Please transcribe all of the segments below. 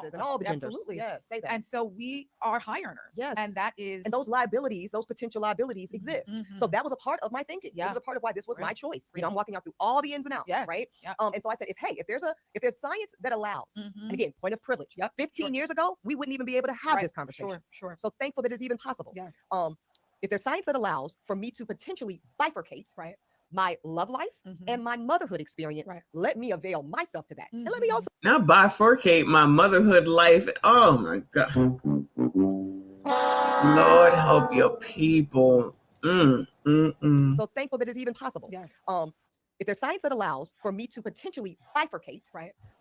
businesses and all the genders. Absolutely. Yeah, say that. And so we are high earners. Yes. And that is. And those liabilities, those potential liabilities exist. So that was a part of my thinking. Yeah. It was a part of why this was my choice. Right. You know, I'm walking out through all the ins and outs, Yes. right? Yeah. And so I said, if there's science that allows, and again, point of privilege. 15 years ago, we wouldn't even be able to have this conversation. Sure. So thankful that it's even possible. Yes. If there's science that allows for me to potentially bifurcate my love life and my motherhood experience, let me avail myself to that. And let me also not bifurcate my motherhood life. Oh my God. Lord help your people. So thankful that it's even possible. Yes. If there's science that allows for me to potentially bifurcate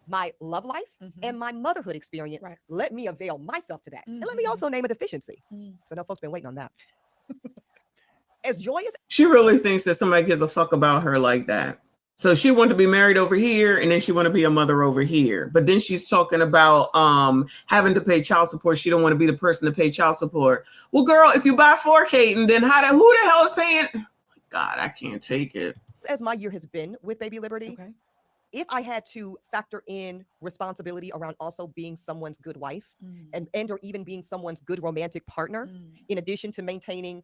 my love life and my motherhood experience, let me avail myself to that. And let me also name a deficiency. So no folks been waiting on that. As joyous. She really thinks that somebody gives a fuck about her like that. So she wanted to be married over here, and then she want to be a mother over here. But then she's talking about having to pay child support. She don't want to be the person to pay child support. Well, girl, if you bifurcating, then who the hell is paying? God, I can't take it. As my year has been with Baby Liberty, if I had to factor in responsibility around also being someone's good wife and or even being someone's good romantic partner, in addition to maintaining,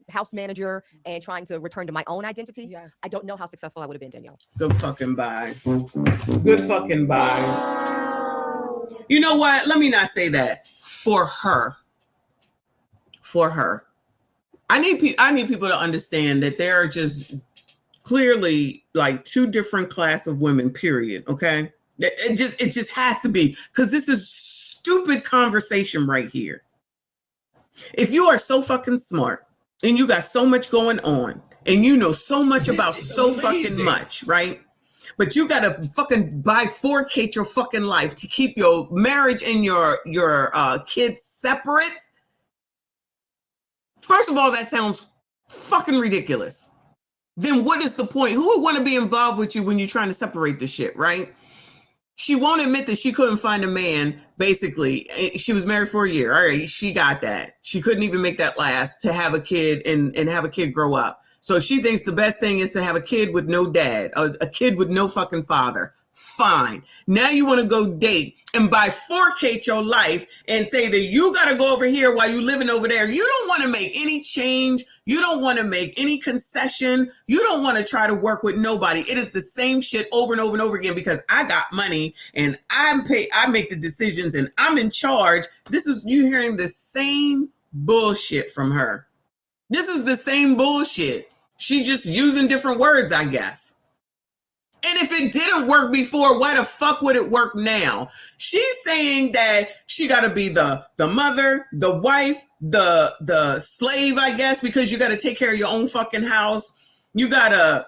house manager and trying to return to my own identity, I don't know how successful I would have been, Danielle. Good fucking bye. Good fucking bye. You know what? Let me not say that. For her. I need people to understand that there are just clearly like two different class of women, period. Okay. It just has to be, because this is stupid conversation right here. If you are so fucking smart and you got so much going on and you know so much about so fucking much, right? But you gotta fucking bifurcate your fucking life to keep your marriage and your kids separate. First of all, that sounds fucking ridiculous. Then what is the point? Who would want to be involved with you when you're trying to separate the shit, right? She won't admit that she couldn't find a man, basically. She was married for a year. All right, she got that. She couldn't even make that last to have a kid and have a kid grow up. So she thinks the best thing is to have a kid with no dad, a kid with no fucking father. Fine. Now you want to go date and bifurcate your life and say that you got to go over here while you living over there. You don't want to make any change. You don't want to make any concession. You don't want to try to work with nobody. It is the same shit over and over and over again because I got money and I make the decisions and I'm in charge. You hearing the same bullshit from her. This is the same bullshit. She's just using different words, I guess. And if it didn't work before, why the fuck would it work now? She's saying that she got to be the mother, the wife, the slave, I guess, because you got to take care of your own fucking house. You got to,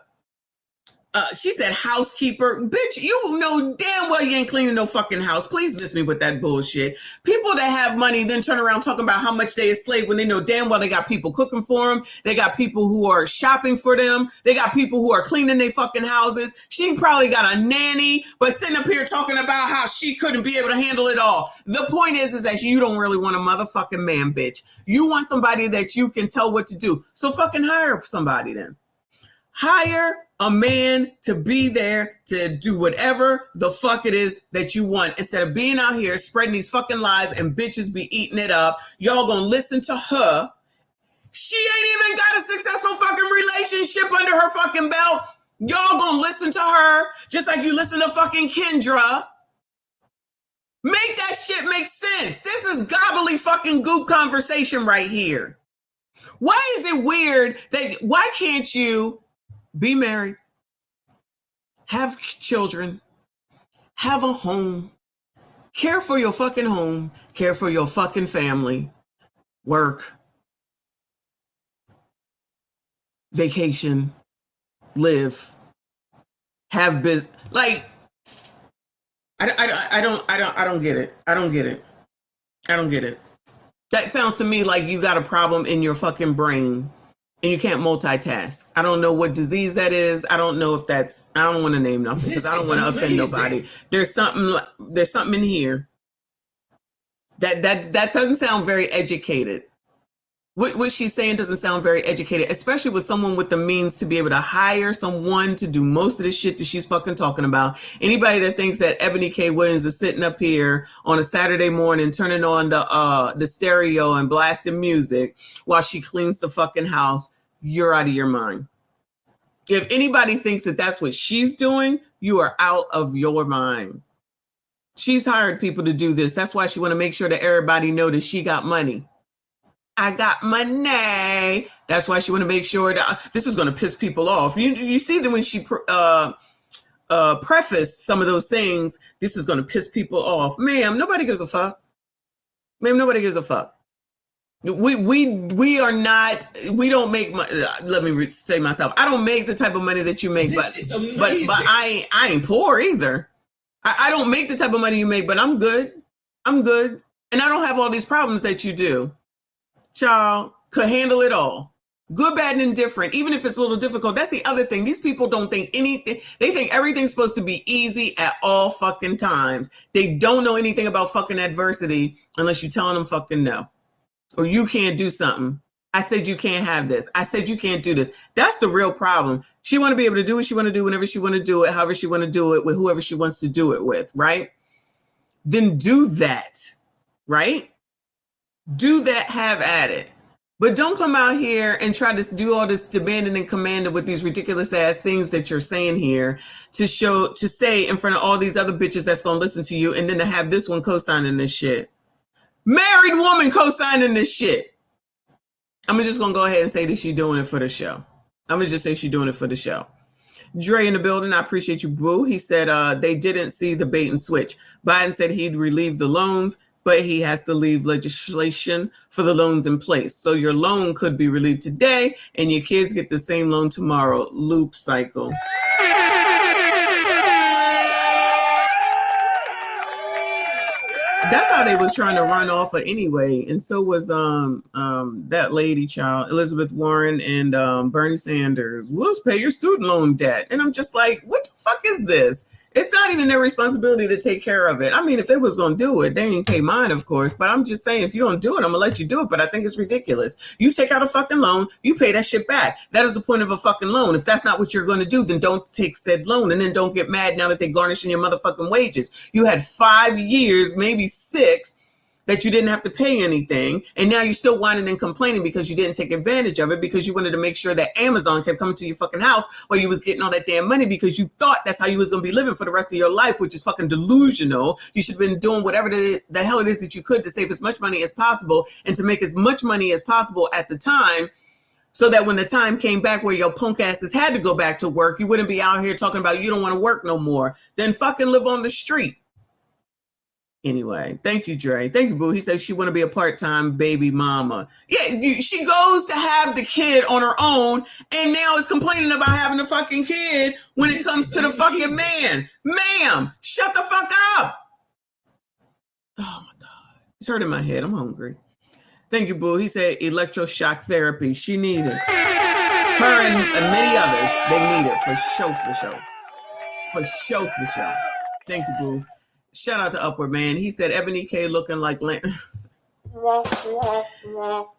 she said housekeeper. Bitch, you know damn well you ain't cleaning no fucking house. Please miss me with that bullshit. People that have money then turn around talking about how much they a slave when they know damn well they got people cooking for them. They got people who are shopping for them. They got people who are cleaning their fucking houses. She probably got a nanny, but sitting up here talking about how she couldn't be able to handle it all. The point is that you don't really want a motherfucking man, bitch. You want somebody that you can tell what to do. So fucking hire somebody then. Hire a man to be there to do whatever the fuck it is that you want instead of being out here spreading these fucking lies and bitches be eating it up. Y'all gonna listen to her. She ain't even got a successful fucking relationship under her fucking belt. Y'all gonna listen to her just like you listen to fucking Kendra. Make that shit make sense. This is gobbly fucking goop conversation right here. Why is it weird why can't you be married, have children, have a home, care for your fucking home, care for your fucking family, work, vacation, live, have business? Like, I don't get it. I don't get it. That sounds to me like you got a problem in your fucking brain. And you can't multitask. I don't know what disease that is. I don't know if that's, I don't want to name nothing because I don't want to offend nobody. There's something in here that doesn't sound very educated. What she's saying doesn't sound very educated, especially with someone with the means to be able to hire someone to do most of the shit that she's fucking talking about. Anybody that thinks that Ebony K. Williams is sitting up here on a Saturday morning turning on the stereo and blasting music while she cleans the fucking house, you're out of your mind. If anybody thinks that that's what she's doing, you are out of your mind. She's hired people to do this. That's why she want to make sure that everybody know that she got money. I got money. That's why she want to make sure that this is going to piss people off. You see that when she prefaced some of those things, this is going to piss people off. Ma'am, nobody gives a fuck. Ma'am, nobody gives a fuck. We are not, we don't make money. Let me say myself. I don't make the type of money that you make, but I ain't poor either. I don't make the type of money you make, but I'm good. I'm good. And I don't have all these problems that you do. Child, could handle it all. Good, bad, and indifferent, even if it's a little difficult. That's the other thing. These people don't think anything. They think everything's supposed to be easy at all fucking times. They don't know anything about fucking adversity unless you're telling them fucking no. Or you can't do something. I said you can't have this. I said you can't do this. That's the real problem. She want to be able to do what she want to do whenever she want to do it, however she want to do it, with whoever she wants to do it with, right? Then do that, right? Do that, have at it. But don't come out here and try to do all this demanding and commanding with these ridiculous ass things that you're saying here to say in front of all these other bitches that's going to listen to you, and then to have this one co-signing this shit. Married woman co-signing this shit. I'm just going to go ahead and say that she's doing it for the show. I'm going to just say she's doing it for the show. Dre in the building. I appreciate you, boo. He said they didn't see the bait and switch. Biden said he'd relieve the loans, but he has to leave legislation for the loans in place. So your loan could be relieved today and your kids get the same loan tomorrow. Loop cycle. That's how they was trying to run off of anyway. And so was that lady, child, Elizabeth Warren and Bernie Sanders. We'll pay your student loan debt. And I'm just like, what the fuck is this? It's not even their responsibility to take care of it. I mean, if they was going to do it, they ain't pay mine, of course. But I'm just saying, if you're going to do it, I'm going to let you do it. But I think it's ridiculous. You take out a fucking loan, you pay that shit back. That is the point of a fucking loan. If that's not what you're going to do, then don't take said loan. And then don't get mad now that they're garnishing your motherfucking wages. You had 5 years, maybe 6, that you didn't have to pay anything. And now you're still whining and complaining because you didn't take advantage of it, because you wanted to make sure that Amazon kept coming to your fucking house while you was getting all that damn money, because you thought that's how you was going to be living for the rest of your life, which is fucking delusional. You should have been doing whatever the hell it is that you could to save as much money as possible and to make as much money as possible at the time, so that when the time came back where your punk asses had to go back to work, you wouldn't be out here talking about you don't want to work no more. Then fucking live on the street. Anyway, thank you, Dre. Thank you, boo. He says she want to be a part-time baby mama. Yeah, she goes to have the kid on her own, and now is complaining about having a fucking kid when it comes to the fucking man. Ma'am, shut the fuck up. Oh my God. It's hurting my head. I'm hungry. Thank you, boo. He said electroshock therapy. She needed. Her and many others, they need it for sure, for sure. For sure, for sure. Thank you, boo. Shout out to Upward, man. He said Ebony K looking like oh,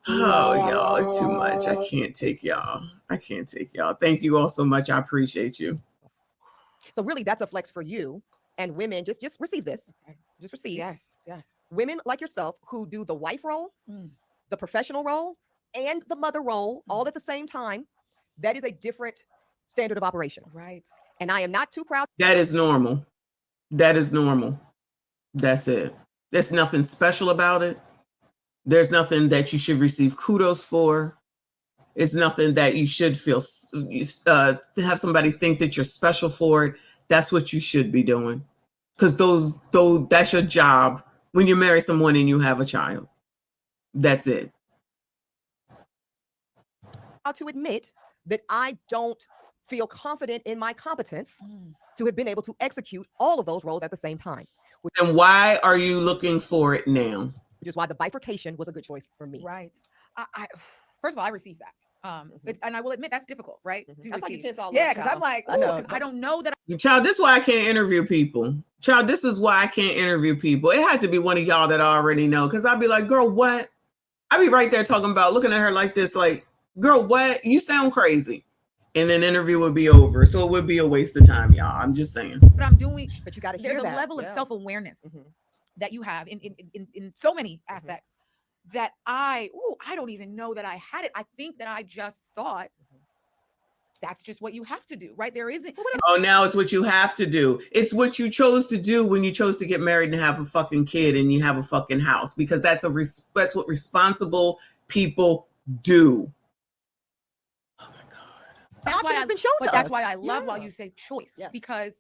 y'all, it's too much. I can't take y'all. I can't take y'all. Thank you all so much. I appreciate you. So really, that's a flex for you. And women, just receive this. Okay. Just receive. Yes, yes. Women like yourself who do the wife role, the professional role, and the mother role all at the same time. That is a different standard of operation. Right. And I am not too proud. That is normal. That is normal. That's it. There's nothing special about it. There's nothing that you should receive kudos for. It's nothing that you should feel to have somebody think that you're special for it. That's what you should be doing, because that's your job when you marry someone and you have a child. That's it. How to admit that I don't feel confident in my competence to have been able to execute all of those roles at the same time. And why are you looking for it now? Which is why the bifurcation was a good choice for me. Right. I first of all, I received that. And I will admit that's difficult, right? That's like you all yeah, because I'm like, I don't know that. Child, this is why I can't interview people. Child, this is why I can't interview people. It had to be one of y'all that I already know, because I'd be like, girl, what? I be right there talking about looking at her like this, like, girl, what? You sound crazy. And then the interview would be over. So it would be a waste of time, y'all. I'm just saying. But I'm doing, but you got to hear there's that. a level of self-awareness that you have in so many aspects that I don't even know that I had it. I think that I just thought that's just what you have to do, right? There isn't. Oh, now it's what you have to do. It's what you chose to do when you chose to get married and have a fucking kid and you have a fucking house, because that's what responsible people do. Oh my God. The option has been shown to us. That's why I love while you say choice, because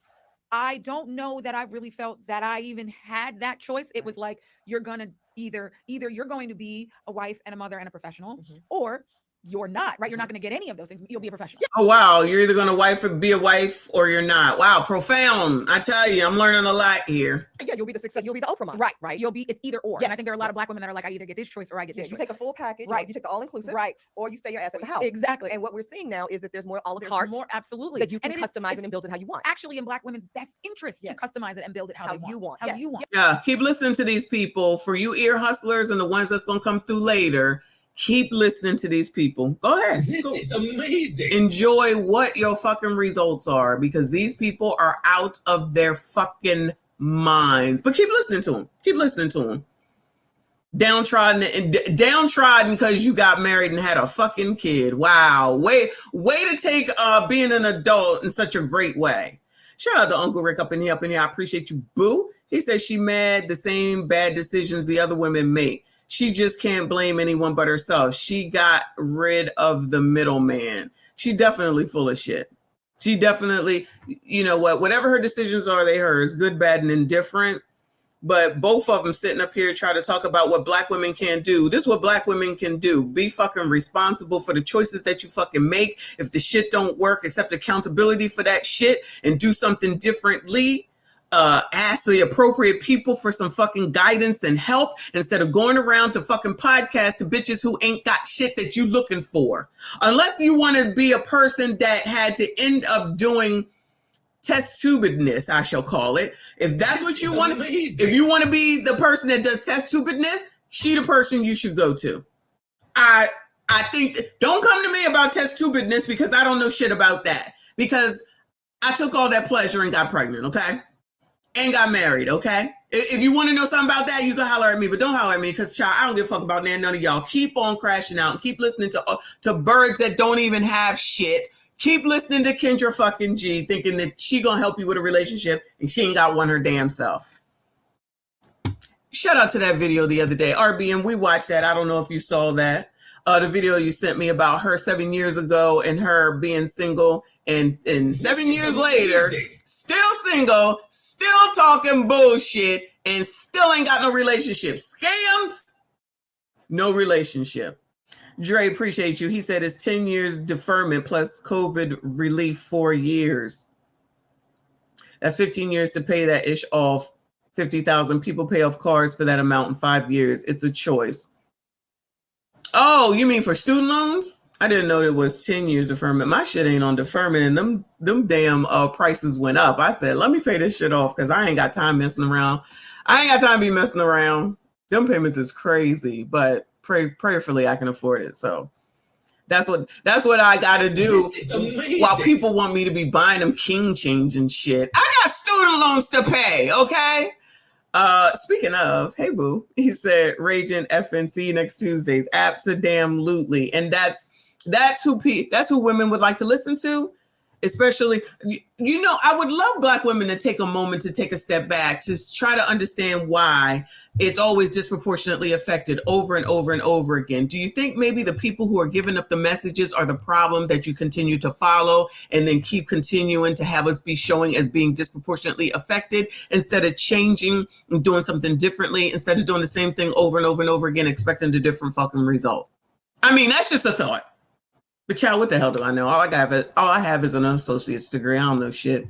I don't know that I really felt that I even had that choice. It was like, you're gonna either you're going to be a wife and a mother and a professional, or you're not, right? You're not going to get any of those things. You'll be a professional. Oh, wow. You're either going to be a wife or you're not. Wow. Profound. I tell you, I'm learning a lot here. Yeah, you'll be the success. You'll be the Oprah mom. Right. It's either or. Yes. And I think there are a lot of Black women that are like, I either get this choice or I get this choice. You take a full package. Right. You take the all-inclusive. Right. Or you stay your ass at the house. Exactly. And what we're seeing now is that there's more a la carte. More, absolutely. That you can customize it and build it how you want. Actually, in Black women's best interest to customize it and build it how you want. How you want. Yeah. Keep listening to these people. For you ear hustlers and the ones that's going to come through later, keep listening to these people. Go ahead. This is amazing. Enjoy what your fucking results are, because these people are out of their fucking minds. But keep listening to them. Keep listening to them. Downtrodden because you got married and had a fucking kid. Wow. Way to take being an adult in such a great way. Shout out to Uncle Rick up in here. I appreciate you, boo. He says she mad the same bad decisions the other women make. She just can't blame anyone but herself. She got rid of the middleman. She definitely full of shit. She definitely, you know what, whatever her decisions are, they hers, good, bad, and indifferent. But both of them sitting up here trying to talk about what Black women can do. This is what Black women can do. Be fucking responsible for the choices that you fucking make. If the shit don't work, accept accountability for that shit and do something differently. Ask the appropriate people for some fucking guidance and help instead of going around to fucking podcast to bitches who ain't got shit that you looking for. Unless you want to be a person that had to end up doing test tubedness, I shall call it. If that's what you want, if you want to be the person that does test tubedness, she the person you should go to. I think don't come to me about test tubedness, because I don't know shit about that, because I took all that pleasure and got pregnant, okay? And got married, okay? If you want to know something about that, you can holler at me, but don't holler at me, because, child, I don't give a fuck about none of y'all. Keep on crashing out and keep listening to birds that don't even have shit. Keep listening to Kendra fucking G, thinking that she gonna help you with a relationship, and she ain't got one her damn self. Shout out to that video the other day. RBM, we watched that. I don't know if you saw that. The video you sent me about her 7 years ago and her being single, and 7 years later, still single, still talking bullshit, and still ain't got no relationship. Scammed? No relationship. Dre, appreciate you. He said it's 10 years deferment plus COVID relief 4 years. That's 15 years to pay that ish off. 50,000 people pay off cars for that amount in 5 years. It's a choice. Oh, you mean for student loans? I didn't know it was 10 years deferment. My shit ain't on deferment, and them damn prices went up. I said, let me pay this shit off, because I ain't got time messing around. I ain't got time to be messing around. Them payments is crazy, but prayerfully I can afford it. So that's what I gotta do while people want me to be buying them king change and shit. I got student loans to pay, okay? Speaking of, hey boo, he said raging FNC next Tuesdays. Absolutely. And that's who women would like to listen to. Especially, you know, I would love Black women to take a moment to take a step back to try to understand why it's always disproportionately affected over and over and over again. Do you think maybe the people who are giving up the messages are the problem that you continue to follow and then keep continuing to have us be showing as being disproportionately affected instead of changing and doing something differently, instead of doing the same thing over and over and over again, expecting a different fucking result? I mean, that's just a thought. But child, what the hell do I know? All I have is an associate's degree. I don't know shit.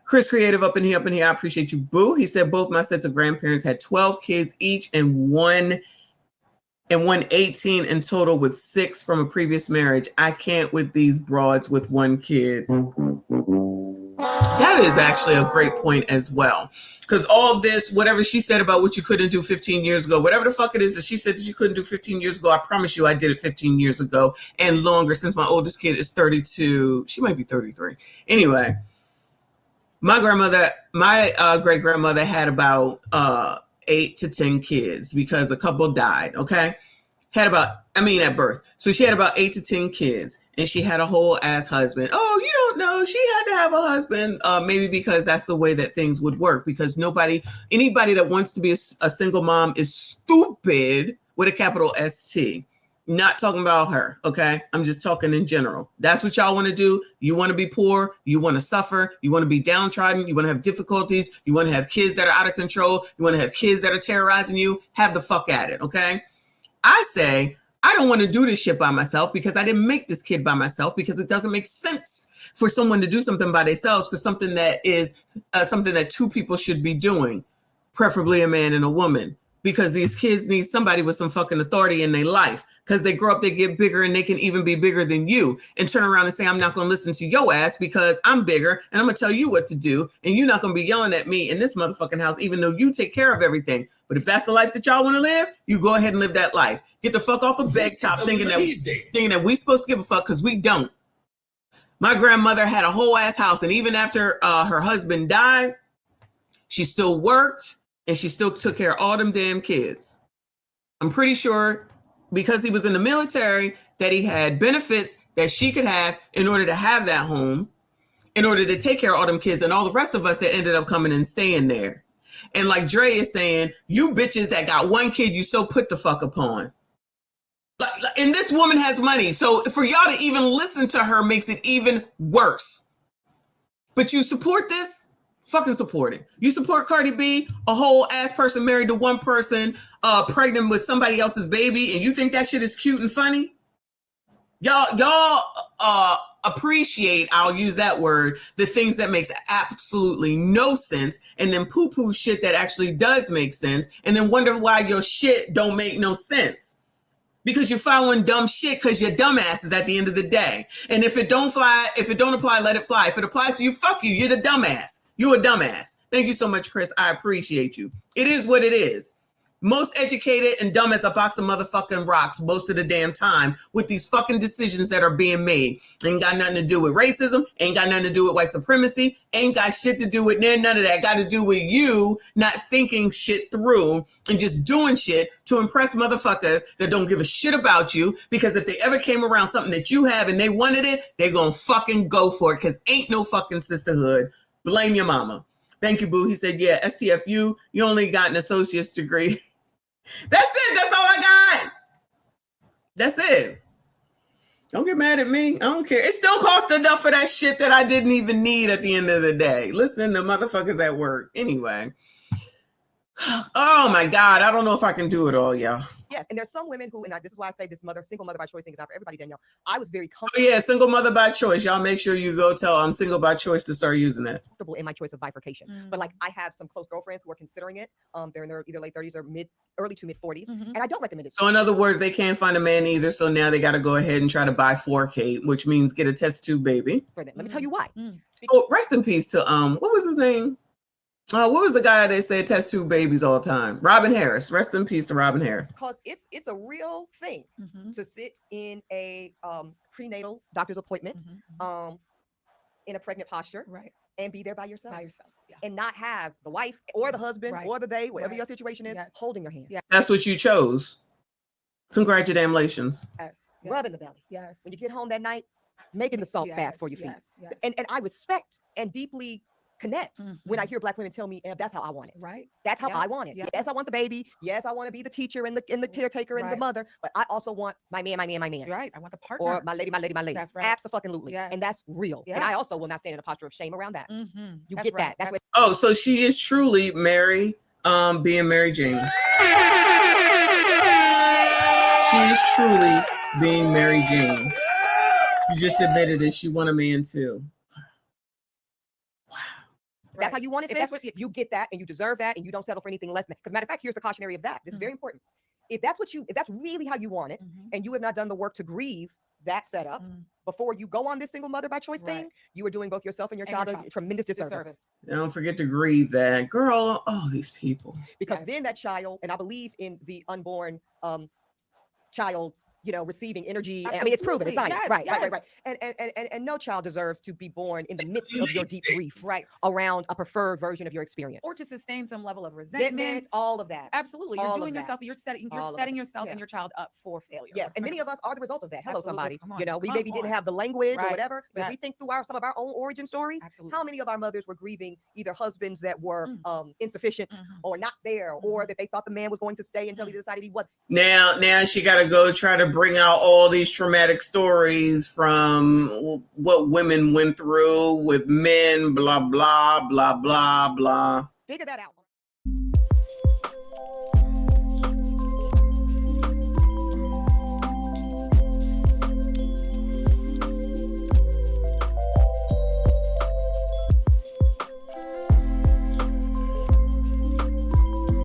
Chris Creative up in here. I appreciate you, boo. He said both my sets of grandparents had 12 kids each and one 18 in total with 6 from a previous marriage. I can't with these broads with 1 kid. That that is actually a great point as well. Because all this, whatever she said about what you couldn't do 15 years ago, whatever the fuck it is that she said that you couldn't do 15 years ago, I promise you I did it 15 years ago and longer, since my oldest kid is 32. She might be 33. Anyway, my great grandmother had about 8 to 10 kids because a couple died, okay? At birth. So she had about 8 to 10 kids, and she had a whole ass husband. Oh, you don't know. She had to have a husband, maybe because that's the way that things would work, because anybody that wants to be a single mom is stupid with a capital ST. Not talking about her, okay? I'm just talking in general. That's what y'all want to do. You want to be poor. You want to suffer. You want to be downtrodden. You want to have difficulties. You want to have kids that are out of control. You want to have kids that are terrorizing you. Have the fuck at it, okay? I say, I don't want to do this shit by myself because I didn't make this kid by myself, because it doesn't make sense for someone to do something by themselves for something that is something that two people should be doing, preferably a man and a woman, because these kids need somebody with some fucking authority in their life, because they grow up, they get bigger, and they can even be bigger than you, and turn around and say, I'm not going to listen to your ass because I'm bigger and I'm going to tell you what to do, and you're not going to be yelling at me in this motherfucking house, even though you take care of everything. But if that's the life that y'all want to live, you go ahead and live that life. Get the fuck off of beg top thinking that we supposed to give a fuck, because we don't. My grandmother had a whole ass house, and even after her husband died, she still worked and she still took care of all them damn kids. I'm pretty sure because he was in the military that he had benefits that she could have in order to have that home, in order to take care of all them kids and all the rest of us that ended up coming and staying there. And like Dre is saying, you bitches that got one kid, you so put the fuck upon. And this woman has money. So for y'all to even listen to her makes it even worse. But you support this? Fucking support it. You support Cardi B, a whole ass person married to one person, pregnant with somebody else's baby, and you think that shit is cute and funny? Y'all appreciate, I'll use that word, the things that makes absolutely no sense, and then poo-poo shit that actually does make sense, and then wonder why your shit don't make no sense. Because you're following dumb shit because you're dumbasses at the end of the day. And if it don't apply, let it fly. If it applies to you, fuck you. You're the dumbass. You're a dumbass. Thank you so much, Chris. I appreciate you. It is what it is. Most educated and dumb as a box of motherfucking rocks most of the damn time with these fucking decisions that are being made. Ain't got nothing to do with racism. Ain't got nothing to do with white supremacy. Ain't got shit to do with none of that. Got to do with you not thinking shit through and just doing shit to impress motherfuckers that don't give a shit about you, because if they ever came around something that you have and they wanted it, they gonna fucking go for it, because ain't no fucking sisterhood. Blame your mama. Thank you, boo. He said, yeah, STFU, you only got an associate's degree. That's it. That's all I got. That's it. Don't get mad at me. I don't care. It still cost enough for that shit that I didn't even need at the end of the day. Listen to motherfuckers at work. Anyway. Oh my God. I don't know if I can do it all, y'all. Yes, and there's some women who, and this is why I say this single mother by choice thing is not for everybody, Danielle. I was very comfortable. Oh yeah, single mother by choice. Y'all make sure you go tell I'm single by choice to start using it. Comfortable in my choice of bifurcation. But like I have some close girlfriends who are considering it. They're in their either late 30s or early to mid 40s. And I don't recommend it. So in other words, they can't find a man either. So now they got to go ahead and try to buy 4K, which means get a test tube baby. For them. Let me tell you why. Oh, rest in peace to what was his name? What was the guy they said test tube babies all the time? Robin Harris. Rest in peace to Robin Harris. Because it's a real thing to sit in a prenatal doctor's appointment in a pregnant posture, right, and be there by yourself. Yeah. And not have the wife or the husband or the they, whatever your situation is, holding your hand. Yeah. That's what you chose. Congratulations. Yes. Rubbing the belly. Yes. When you get home that night, making the salt bath for your feet. Yes. And I respect and deeply connect when I hear Black women tell me, that's how I want it. Right. That's how I want it. Yes, I want the baby. Yes, I want to be the teacher and the caretaker and the mother. But I also want my man. Right. I want the partner. Or my lady. That's right. Absolutely. Yes. And that's real. Yeah. And I also will not stand in a posture of shame around that. You That's get right. that. That's what. Oh, so she is truly Mary, being Mary Jane. She is truly being Mary Jane. She just admitted it. She want a man too. That's how you want it, sis. You get that, and you deserve that, and you don't settle for anything less than that. Because matter of fact, here's the cautionary of that. This is very important. If that's really how you want it, and you have not done the work to grieve that setup, before you go on this single mother by choice thing, you are doing both yourself and your child a tremendous disservice. Don't forget to grieve that. Girl, oh, these people. Because then that child, and I believe in the unborn child, you know, receiving energy. Absolutely. I mean, it's proven, it's science. Yes, right. And no child deserves to be born in the midst of your deep grief, around a preferred version of your experience, or to sustain some level of resentment. All of that. Absolutely, you're doing yourself. You're setting yourself and your child up for failure. Yes, and many of us are the result of that. Hello, somebody. You know, we maybe didn't have the language or whatever, but if we think through some of our own origin stories, how many of our mothers were grieving either husbands that were insufficient or not there, or that they thought the man was going to stay until he decided he wasn't. Now she got to go try to bring out all these traumatic stories from what women went through with men, blah, blah, blah, blah, blah. Figure that out.